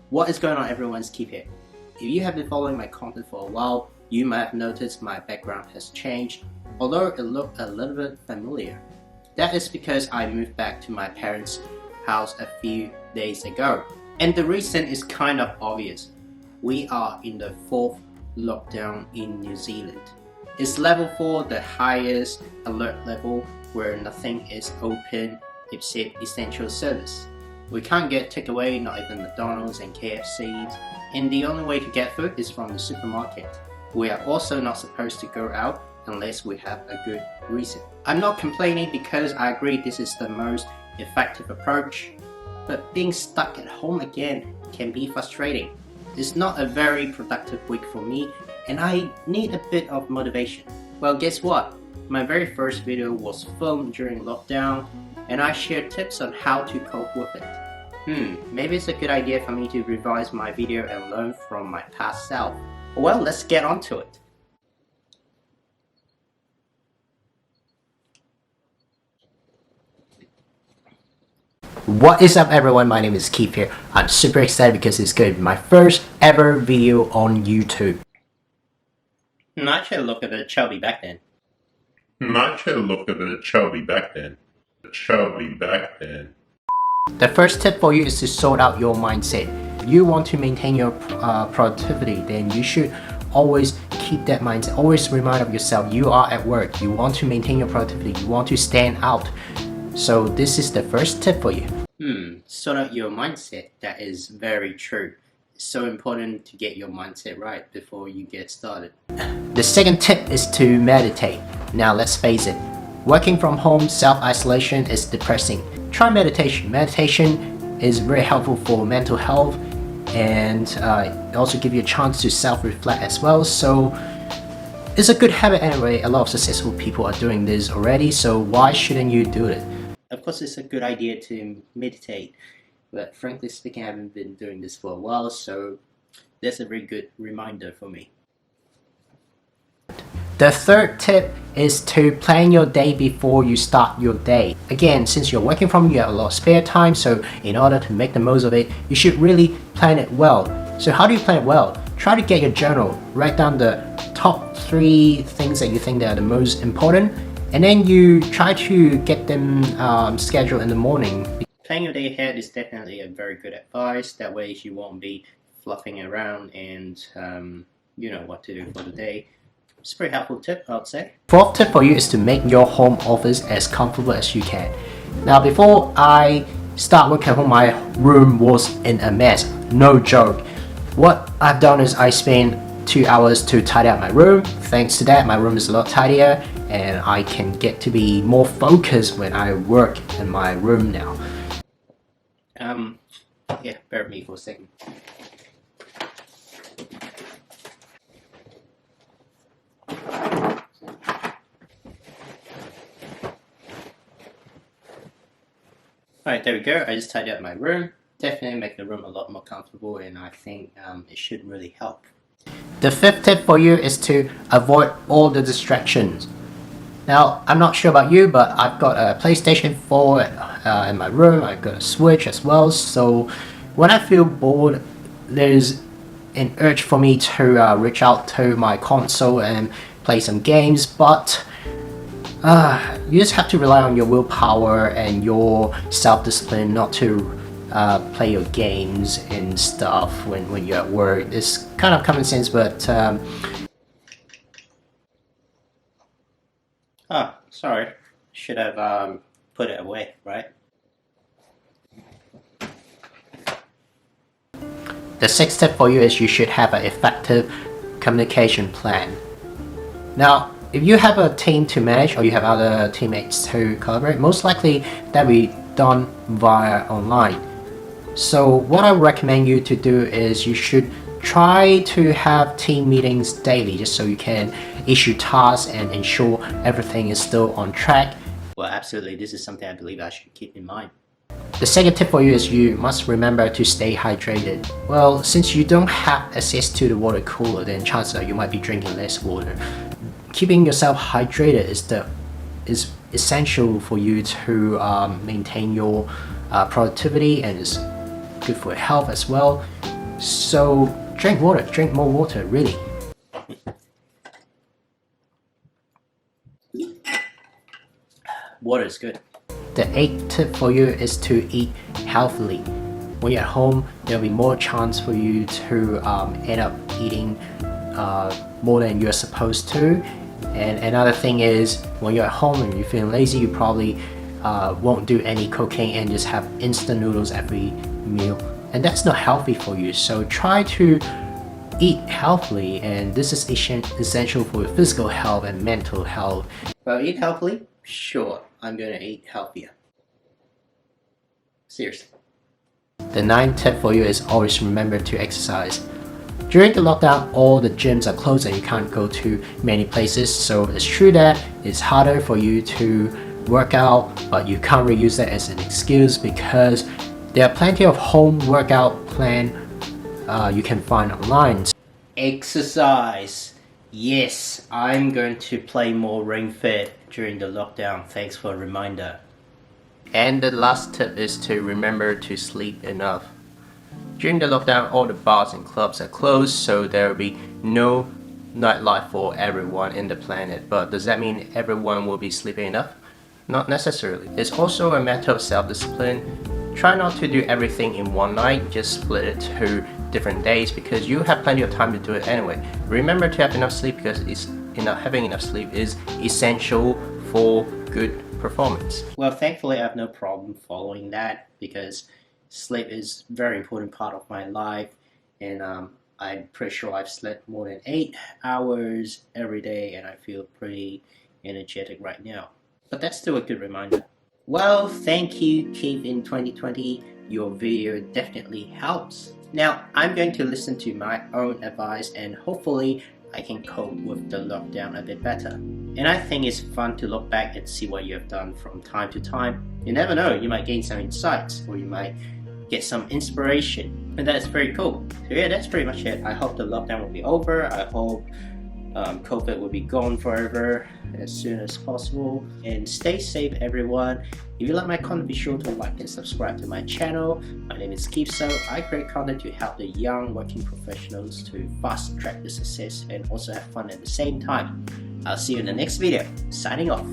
What is going on, everyone's Keith here. If you have been following my content for a while, you might have noticed my background has changed, although it looked a little bit familiar. That is because I moved back to my parents' house a few days ago. And the reason is kind of obvious. We are in the 4th lockdown in New Zealand. It's level 4, the highest alert level, where nothing is open except essential service. We can't get takeaway, not even McDonald's and KFCs, and the only way to get food is from the supermarket. We are also not supposed to go out unless we have a good reason. I'm not complaining because I agree this is the most effective approach, but being stuck at home again can be frustrating. It's not a very productive week for me, and I need a bit of motivation. Well, guess what? My very first video was filmed during lockdown, and I shared tips on how to cope with it. Maybe it's a good idea for me to revise my video and learn from my past self. Well, let's get on to it. What is up, everyone? My name is Keith here. I'm super excited because it's going to be my first ever video on YouTube. I should look a bit chubby back then. The first tip for you is to sort out your mindset. If you want to maintain your productivity, then you should always keep that mindset. Always remind of yourself, you are at work. You want to maintain your productivity. You want to stand out. So this is the first tip for you. Sort out your mindset. That is very true. It's so important to get your mindset right before you get started. The second tip is to meditate. Now let's face it, working from home, self-isolation is depressing. Try meditation. Meditation is very helpful for mental health, and it also gives you a chance to self-reflect as well. So it's a good habit anyway. A lot of successful people are doing this already, so why shouldn't you do it? Of course, it's a good idea to meditate, but frankly speaking, I haven't been doing this for a while, so that's a very good reminder for me. The third tip is to plan your day before you start your day. Again, since you're working from home, you have a lot of spare time, so in order to make the most of it, you should really plan it well. So how do you plan it well? Try to get your journal, write down the top 3 things that you think that are the most important, and then you try to get them scheduled in the morning. Planning your day ahead is definitely a very good advice. That way you won't be fluffing around and you know what to do for the day. It's a pretty helpful tip, I would say. Fourth tip for you is to make your home office as comfortable as you can. Now, before I start working at home, my room was in a mess. No joke. What I've done is I spent 2 hours to tidy up my room. Thanks to that, my room is a lot tidier, and I can get to be more focused when I work in my room now. Yeah, bear with me for a second. Alright, there we go. I just tidied up my room. Definitely make the room a lot more comfortable, and I think it should really help. The fifth tip for you is to avoid all the distractions. Now, I'm not sure about you, but I've got a PlayStation 4 in my room. I've got a Switch as well. So when I feel bored, there's an urge for me to reach out to my console and play some games, but you just have to rely on your willpower and your self-discipline not to play your games and stuff when you're at work. It's kind of common sense, but sorry, should have put it away, right? The sixth tip for you is you should have an effective communication plan. Now, if you have a team to manage or you have other teammates to collaborate, most likely that will be done via online. So what I recommend you to do is you should try to have team meetings daily, just so you can issue tasks and ensure everything is still on track. Well, absolutely, this is something I believe I should keep in mind. The second tip for you is you must remember to stay hydrated. Well, since you don't have access to the water cooler, then chances are you might be drinking less water. Keeping yourself hydrated is essential for you to maintain your productivity, and is good for your health as well. So drink water, drink more water, really. Water is good. The 8th tip for you is to eat healthily. When you're at home, there'll be more chance for you to end up eating more than you're supposed to. And another thing is, when you're at home and you're feeling lazy, you probably won't do any cooking and just have instant noodles every meal. And that's not healthy for you. So try to eat healthily, and this is essential for your physical health and mental health. Well, eat healthily? Sure, I'm gonna eat healthier. Seriously. The 9th tip for you is always remember to exercise. During the lockdown, all the gyms are closed and you can't go to many places, so it's true that it's harder for you to work out, but you can't really use that as an excuse because there are plenty of home workout plan you can find online. Exercise. Yes, I'm going to play more Ring Fit during the lockdown. Thanks for a reminder. And the last tip is to remember to sleep enough. During the lockdown, all the bars and clubs are closed, so there will be no nightlife for everyone in the planet. But does that mean everyone will be sleeping enough? Not necessarily. It's also a matter of self-discipline. Try not to do everything in one night, just split it to different days because you have plenty of time to do it anyway. Remember to have enough sleep because having enough sleep is essential for good performance. Well, thankfully I have no problem following that because sleep is a very important part of my life, and I'm pretty sure I've slept more than 8 hours every day and I feel pretty energetic right now. But that's still a good reminder. Well, thank you, Keith, in 2020. Your video definitely helps. Now, I'm going to listen to my own advice and hopefully I can cope with the lockdown a bit better. And I think it's fun to look back and see what you have done from time to time. You never know, you might gain some insights or you might get some inspiration, and that's very cool. So yeah, that's pretty much it. I hope the lockdown will be over. I hope COVID will be gone forever as soon as possible, and stay safe everyone. If you like my content, be sure to like and subscribe to my channel. My name is Keith, so I create content to help the young working professionals to fast track their success and also have fun at the same time. I'll see you in the next video. Signing off.